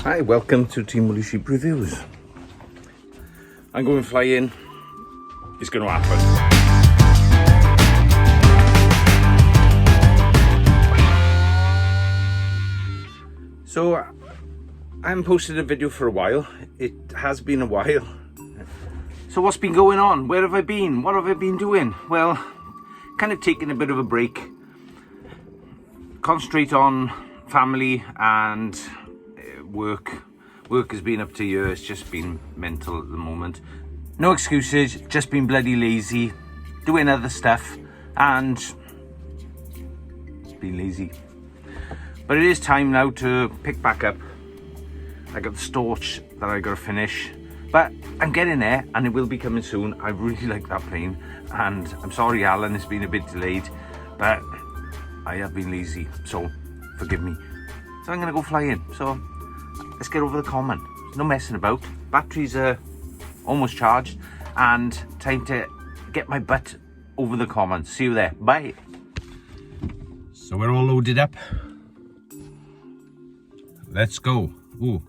Hi, welcome to Team Woolly Sheep Reviews. I'm going flying. It's going to happen. So, I haven't posted a video for a while. It has been a while. So what's been going on? Where have I been? What have I been doing? Well, kind of taking a bit of a break. Concentrate on family and work. Work has been up to you. It's just been mental at the moment. No excuses, just been bloody lazy, doing other stuff and being lazy. But it is time now to pick back up. I got the Storch that I gotta finish, but I'm getting there and it will be coming soon. I really like that plane, and I'm sorry Alan, it's been a bit delayed, but I have been lazy, so forgive me. So I'm gonna go flying. So let's get over the common. No messing about. Batteries are almost charged and time to get my butt over the common. See you there. Bye. So we're all loaded up. Let's go. Ooh.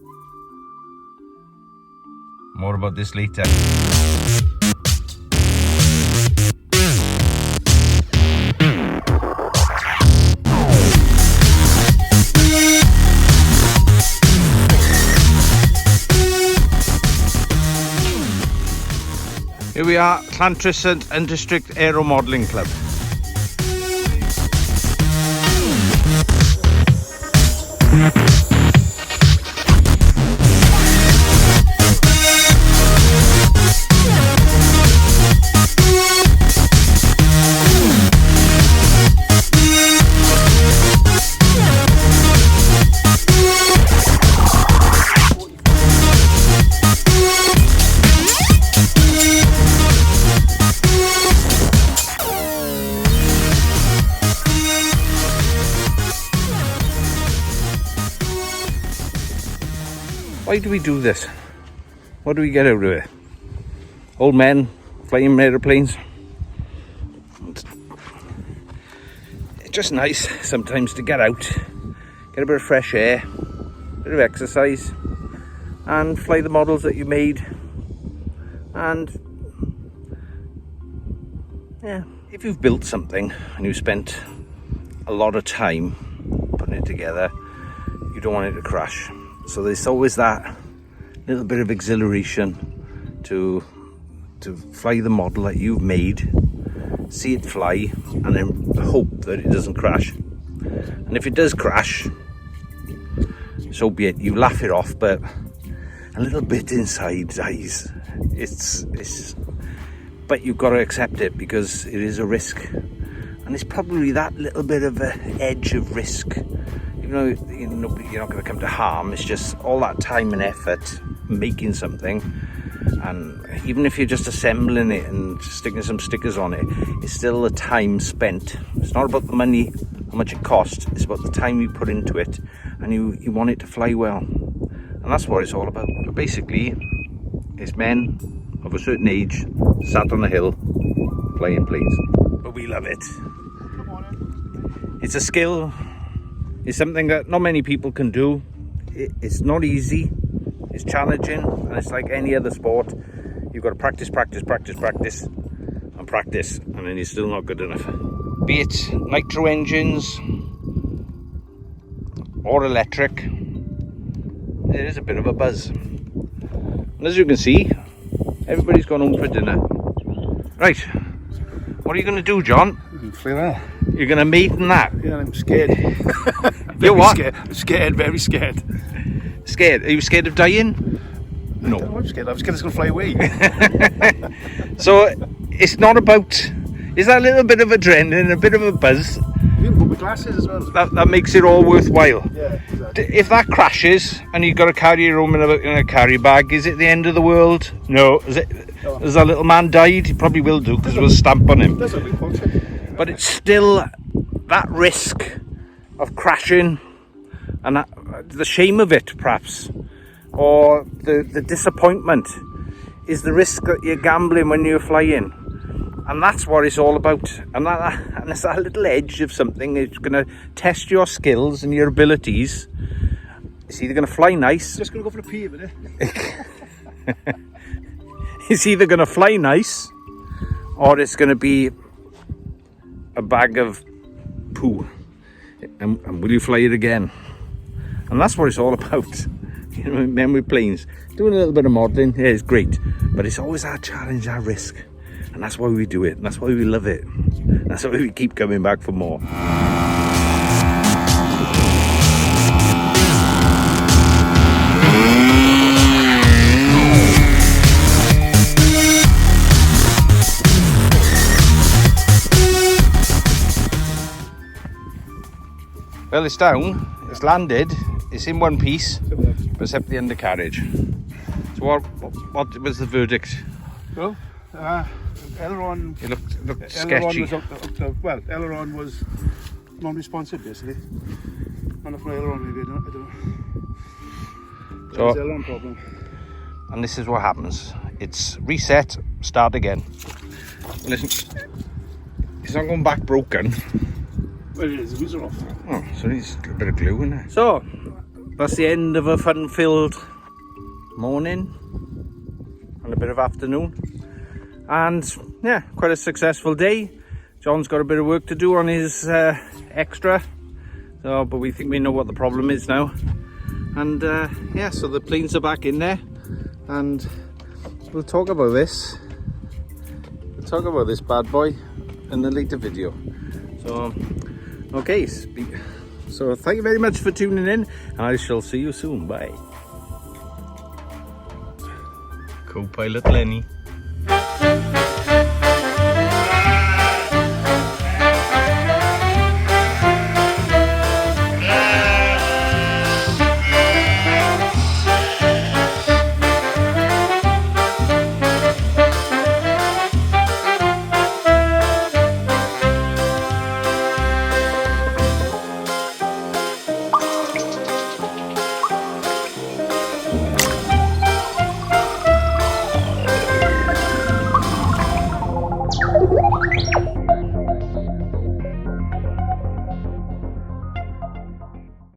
More about this later. Here we are, Llantris and District Aero Modelling Club. Why do we do this? What do we get out of it? Old men flying aeroplanes. It's just nice sometimes to get out, get a bit of fresh air, a bit of exercise, and fly the models that you made. And yeah, if you've built something and you spent a lot of time putting it together, you don't want it to crash. So there's always that little bit of exhilaration to fly the model that you've made, see it fly, and then hope that it doesn't crash. And if it does crash, so be it. You laugh it off, but a little bit inside dies. But you've got to accept it because it is a risk, and it's probably that little bit of an edge of risk. Even though you're not going to come to harm, it's just all that time and effort making something, and even if you're just assembling it and sticking some stickers on it, it's still the time spent. It's not about the money, how much it costs, it's about the time you put into it, and you want it to fly well, and that's what it's all about. But basically, it's men of a certain age sat on a hill flying planes, but we love it. It's a skill. It's something that not many people can do. It's not easy, it's challenging, and it's like any other sport. You've got to practice, and then you're still not good enough. Be it nitro engines or electric, there is a bit of a buzz. And as you can see, everybody's gone home for dinner. Right, what are you going to do, John? Fly there. You're going to mate in that? Yeah, I'm scared. You're what? Scared. I'm scared, very scared. Scared? Are you scared of dying? No. I'm scared it's going to fly away. So, it's not about... Is that a little bit of adrenaline, a bit of a buzz? You can put my glasses as well. That makes it all worthwhile. Yeah, exactly. If that crashes and you've got to carry your home in a carry bag, is it the end of the world? No. Is it? No. Has that little man died? He probably will do, because we'll stamp on him. That's a big function. But it's still that risk of crashing, and the shame of it, perhaps, or the disappointment is the risk that you're gambling when you're flying. And that's what it's all about. And it's that little edge of something. It's going to test your skills and your abilities it's either going to fly nice. Just gonna go for a pee, but It's either going to fly nice, or it's going to be a bag of poo. And will you fly it again? And that's what it's all about. You know, men with planes. Doing a little bit of modelling, yeah, it's great. But it's always our challenge, our risk. And that's why we do it. And that's why we love it. That's why we keep coming back for more. Well, it's down, it's landed, it's in one piece, except the undercarriage. So what was the verdict? well, aileron. It looked Aileron sketchy. was well, aileron was non-responsive basically. On the aileron maybe, I don't know. So- It's aileron problem. And this is what happens. It's reset, start again. Listen, it's not going back broken. Well, it is, the wheels are off. Oh, so there's a bit of glue in there. So, that's the end of a fun-filled morning and a bit of afternoon. And yeah, quite a successful day. John's got a bit of work to do on his extra. So, but we think we know what the problem is now. And yeah, so the planes are back in there. And we'll talk about this. We'll talk about this bad boy in the later video. So, okay, so thank you very much for tuning in, and I shall see you soon. Bye. Co-pilot Lenny.